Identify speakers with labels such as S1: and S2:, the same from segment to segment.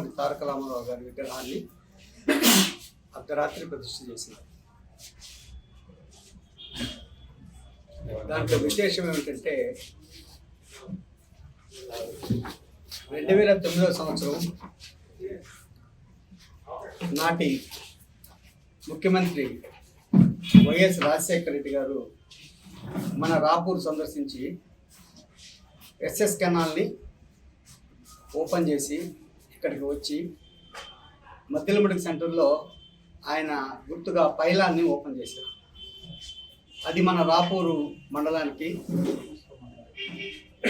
S1: నందమూరి తారక రామారావు గారి విగ్రహాన్ని అర్ధరాత్రి ప్రతిష్ఠ చేసినారు. దాంట్లో విశేషం ఏమిటంటే 2009 సంవత్సరం నాటి ముఖ్యమంత్రి వైఎస్ రాజశేఖర రెడ్డి గారు మన రాపూర్ సందర్శించి ఎస్ఎస్ కెనాల్ని ఓపెన్ చేసి ఇక్కడికి వచ్చి మద్దిలమడుగు సెంటర్లో ఆయన గుర్తుగా పైలాన్ని ఓపెన్ చేశారు. అది మన రాపూరు మండలానికి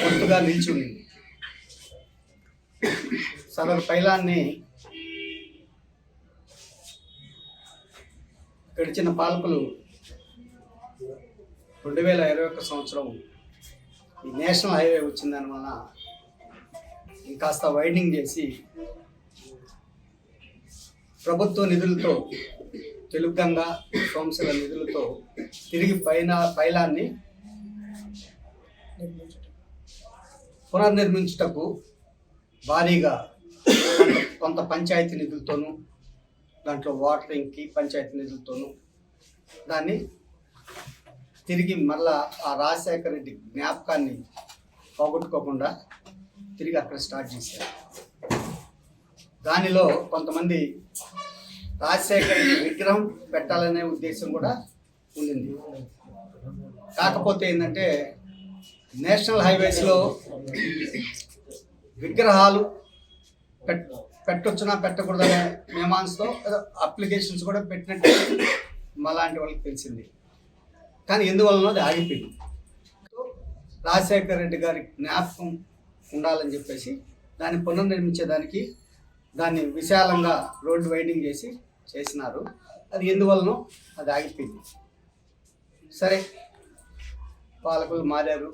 S1: గుర్తుగా నిలిచి ఉంది. సదరు పైలాన్ని గడిచిన పాలకులు 2021 సంవత్సరం ఈ నేషనల్ హైవే వచ్చిందని వలన ఇంకాస్త వైడింగ్ చేసి ప్రభుత్వ నిధులతో తెలుగంగా సోమశిల నిధులతో తిరిగి పైలాన్ని పునర్నిర్మించుటకు భారీగా కొంత పంచాయతీ నిధులతోనూ దాంట్లో వాటరింగ్కి పంచాయతీ నిధులతోనూ దాన్ని తిరిగి మళ్ళా ఆ రాజశేఖర రెడ్డి జ్ఞాపకాన్ని పోగొట్టుకోకుండా తిరిగి అక్కడ స్టార్ట్ చేశారు. దానిలో కొంతమంది రాజశేఖర రెడ్డి విగ్రహం పెట్టాలనే ఉద్దేశం కూడా ఉండింది. కాకపోతే ఏంటంటే నేషనల్ హైవేస్లో విగ్రహాలు పెట్టొచ్చునా పెట్టకూడదనే మీమాంసతో అప్లికేషన్స్ కూడా పెట్టినట్టు మాలాంటి వాళ్ళకి తెలిసింది. కానీ ఎందువలన అది ఆగిపోయింది. రాజశేఖర రెడ్డి గారి జ్ఞాపకం ఉండాలని చెప్పేసి దాన్ని పునర్నిర్మించేదానికి దాన్ని విశాలంగా రోడ్డు వైడింగ్ చేసినారు. అది ఎందువలనో అది ఆగిపోయింది. సరే, పాలకులు మారారు,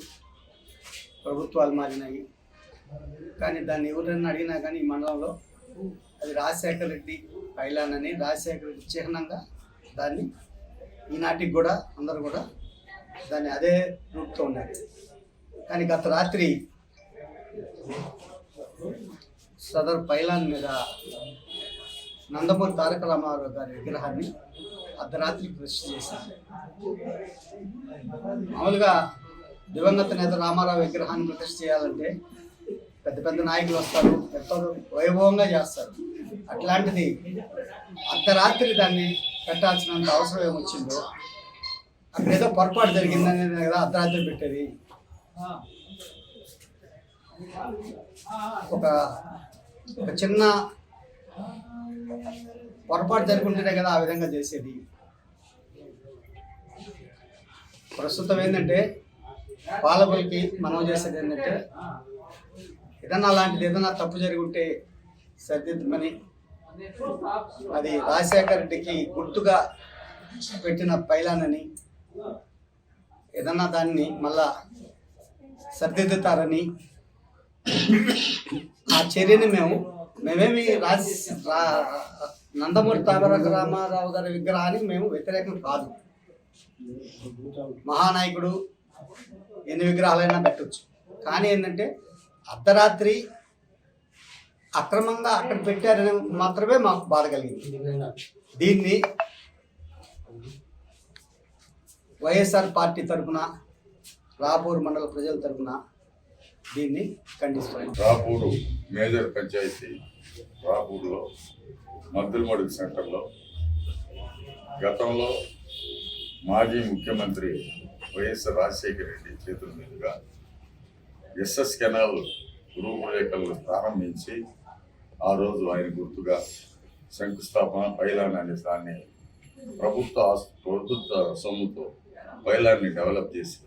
S1: ప్రభుత్వాలు మారినాయి. కానీ దాన్ని ఎవరైనా అడిగినా కానీ ఈ మండలంలో అది రాజశేఖర రెడ్డి పైలాన్ అని రాజశేఖర రెడ్డి చిహ్నంగా దాన్ని ఈనాటికి కూడా అందరూ కూడా దాన్ని అదే రూపుతో ఉన్నారు. కానీ గత రాత్రి సదరు పైలాన్ మీద నందమూరి తారక రామారావు గారి విగ్రహాన్ని అర్ధరాత్రి ప్రతిష్ఠ చేశారు. మామూలుగా దివంగత నేత రామారావు విగ్రహాన్ని ప్రతిష్ఠ చేయాలంటే పెద్ద పెద్ద నాయకులు వస్తారు, ఎంతో వైభవంగా చేస్తారు. అట్లాంటిది అర్ధరాత్రి దాన్ని పెట్టాల్సినంత అవసరం ఏమొచ్చిందో, అక్కడ ఏదో పొరపాటు జరిగిందని కదా అర్ధరాత్రి పెట్టేది. ఒక చిన్న పొరపాటు జరుగుంటేనే కదా ఆ విధంగా చేసేది. ప్రస్తుతం ఏంటంటే పాలకులకి మనం చేసేది ఏంటంటే ఏదన్నా అలాంటిది ఏదన్నా తప్పు జరిగి ఉంటే సరిదిద్దమని, అది రాజశేఖర రెడ్డికి గుర్తుగా పెట్టిన పైలానని ఏదన్నా దాన్ని మళ్ళా సరిదిద్దుతారని ఆ చర్యని మేమేమి నందమూరి తారక రామారావు గారి విగ్రహానికి మేము వ్యతిరేకం కాదు. మహానాయకుడు ఎన్ని విగ్రహాలైనా పెట్టవచ్చు. కానీ ఏంటంటే అర్ధరాత్రి అక్రమంగా అక్కడ పెట్టారని మాత్రమే మాకు బాధ కలిగింది. దీన్ని వైఎస్ఆర్ పార్టీ తరఫున, రాపూర్ మండల ప్రజల తరఫున దీన్ని ఖండిస్తున్నాం.
S2: రాపూరు మేజర్ పంచాయతీ రాపూర్లో మద్దిలమడుగు సెంటర్లో గతంలో మాజీ ముఖ్యమంత్రి వైఎస్ రాజశేఖర రెడ్డి చేతుల మీదుగా ఎస్ఎస్ కెనాల్ రూపురేఖలు ప్రారంభించి ఆ రోజు ఆయన గుర్తుగా శంకుస్థాపన పైలాన్ అనే దాన్ని ప్రభుత్వ సొమ్ముతో పైలాన్ని డెవలప్ చేసి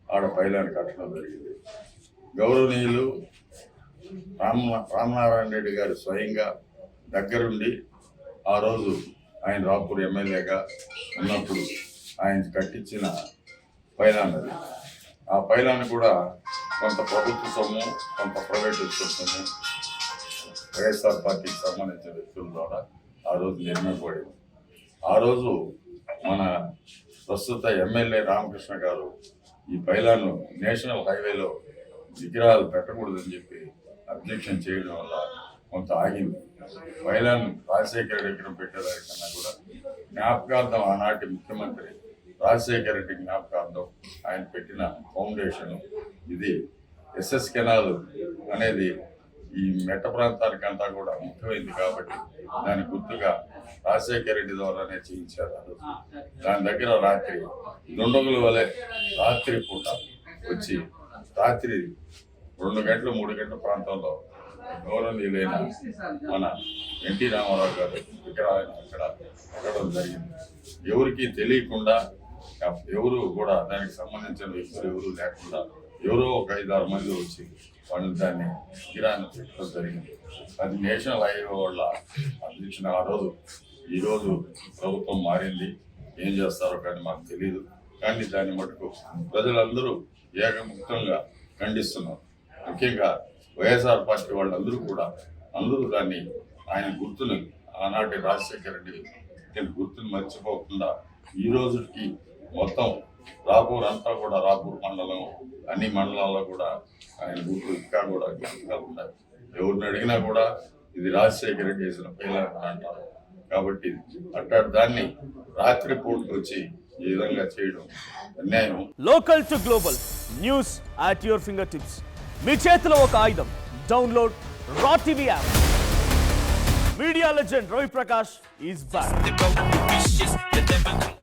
S2: ఆడ పైలాన్ని కట్టడం జరిగింది. గౌరవనీయులు రామనారాయణ రెడ్డి గారు స్వయంగా దగ్గరుండి ఆ రోజు ఆయన రాపూర్ ఎమ్మెల్యేగా ఉన్నప్పుడు ఆయన కట్టించిన పైలాన్ అది. ఆ పైలాన్ని కూడా కొంత ప్రభుత్వ సొమ్ము, కొంత ప్రైవేట్ సొమ్ము వైఎస్ఆర్ పార్టీకి సంబంధించిన వ్యక్తుల ద్వారా ఆ రోజు నిర్మింపబడింది. ఆ రోజు మన ప్రస్తుత ఎమ్మెల్యే రామకృష్ణ గారు ఈ పైలాను నేషనల్ హైవేలో విగ్రహాలు పెట్టకూడదని చెప్పి అబ్జెక్షన్ చేయడం వల్ల కొంత ఆగింది. పైలాన్ రాజశేఖర రెడ్డి విగ్రహం పెట్టేదానికన్నా కూడా జ్ఞాపకార్థం ఆనాటి ముఖ్యమంత్రి రాజశేఖర రెడ్డి జ్ఞాపకార్థం ఆయన పెట్టిన ఫౌండేషన్ ఇది. ఎస్ఎస్ కెనాల్ అనేది ఈ మెట్ట ప్రాంతానికంతా కూడా ముఖ్యమైనది కాబట్టి దాని గుర్తుగా రాజశేఖర రెడ్డి ద్వారానే చేయించారు. దాని దగ్గర రాత్రి దుండగుల వలె రాత్రి పూట వచ్చి రాత్రి 2 గంటలు 3 గంటల ప్రాంతంలో గౌరవనీయులైన మన ఎన్టీ రామారావు గారు విగ్రహాన్ని అక్కడ పెట్టడం జరిగింది. ఎవరికి తెలియకుండా, ఎవరు కూడా దానికి సంబంధించిన వ్యక్తులు ఎవరు లేకుండా ఎవరో ఒక 5-6 మంది వచ్చి వాళ్ళు దాన్ని విగ్రహాన్ని పెట్టడం జరిగింది. అది నేషనల్ హైవే వాళ్ళ అందించిన ఆ రోజు. ఈరోజు ప్రభుత్వం మారింది, ఏం చేస్తారో కానీ మాకు తెలియదు. కానీ దాన్ని మటుకు ప్రజలందరూ ఏకముక్తంగా ఖండిస్తున్నారు. ముఖ్యంగా వైఎస్ఆర్ పార్టీ వాళ్ళందరూ కూడా దాన్ని ఆయన గుర్తుని, ఆనాటి రాజశేఖర రెడ్డి గుర్తుని మర్చిపోకుండా ఈ రోజుకి మొత్తం రాపూర్ అంతా కూడా, రాపూర్ మండలం అన్ని మండలాల్లో కూడా ఆయన గుర్తు ఇంకా కూడా జ్ఞాపకాలు ఉన్నాయి. ఎవరిని అడిగినా కూడా ఇది రాజశేఖర రెడ్డి చేసిన పైలాన్ అంటారు. కాబట్టి అట్లాంటి దాన్ని రాత్రి పూటకు వచ్చి ఈ విధంగా చేయడం అన్యాయం.
S3: Local to global news at your fingertips. మీ చేతిలో ఒక ఆయుధం. Download raw TV app. Media legend Ravi Prakash is back.